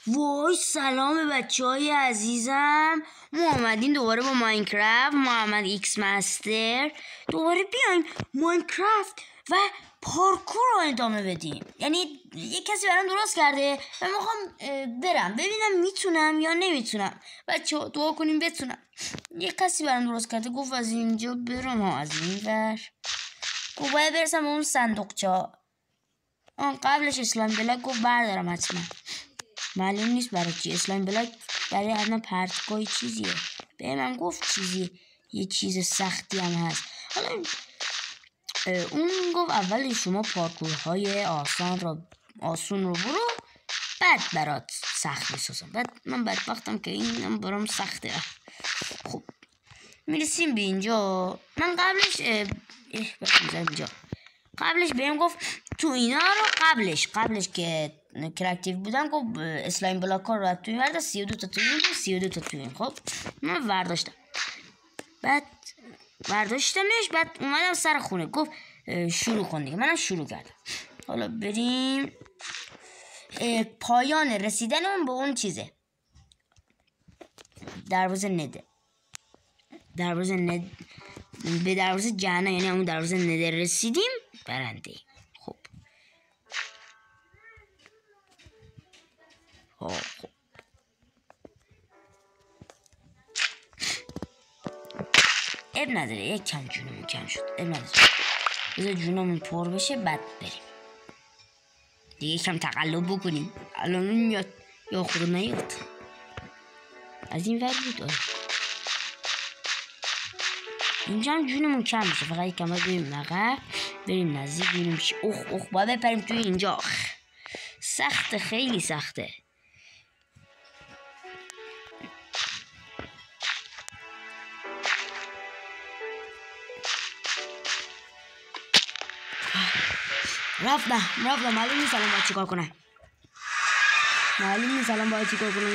وای سلام بچه های عزیزم، ما آمدیم دوباره با ماینکرافت. محمد ایکس مستر دوباره بیایم ماینکرافت و پارکور رو ادامه بدیم. یعنی یک کسی برام درست کرده و میخوام برم ببینم میتونم یا نمیتونم. بچه ها دعا کنیم بتونم. یک کسی برام درست کرده گفت از اینجا برم ها، از این ور گفت باید برسم به اون صندوقچه ها. قبلش اسلایم بلاک گفت بردارم حتما. معلوم نیست برای چی اسلایم بلاک، برای حتما پرتگاه چیزیه. به من گفت چیزی، یه چیز سختی هم هست. حالا اون گفت اول شما پارکورهای آسون رو برو، بعد برات سخت میسازم. بعد من بدبختم که اینم برام سخته. خب میرسیم به اینجا. من قبلش بهم گفت تو اینا رو قبلش که کرکتیو بودم گفت اسلایم بلاک ها رو توی ورده 32 تا توی این 32 تا توی این. خب من برداشتمش بعد اومدم سر خونه گفت شروع کن دیگه. منم شروع کردم. حالا بریم پایان رسیدنمون به اون چیزه، دروازه نده، به دروازه جهنم، یعنی همون دروازه نده رسیدیم برنده. خب اب نداره، یک کم جونمون کم شد. اب نداره، بذار جونمون پر بشه بعد بریم دیگه. کم تقلب بکنیم. الان میاد یا خود نیاد. از این ور بود. اینجا هم جونمون کم میشه. فقط یک کم باید بریم نقب، بریم نزدیک ببینیم چی. باید بپریم توی اینجا. سخته، خیلی سخته. رفتم معلوم نیست الان باید چیکار کنم.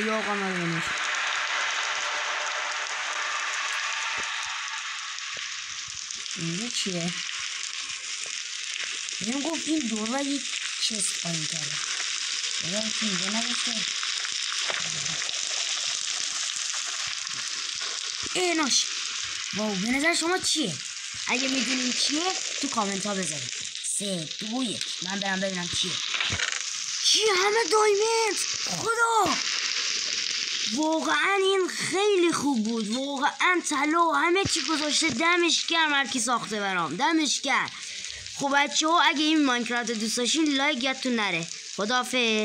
یا آقا معلوم نیست. اینجا چیه؟ بهم گفت این دور یک چست پایین کرده. بذارم که اینجا نباشه. ناش واو، به نظر شما چیه؟ اگه میدونین چیه تو کامنت ها بذارید. 3 2 1 من برم ببینم چیه. همه دایمند. خدا واقعا این خیلی خوب بود. واقعا طلا همه چی گذاشته. دمش گرم هر کی ساخته برام. دمش گرم. خب بچه‌ها اگه این ماینکرافت دوست داشتین لایک یادتون نره. خداحافظ.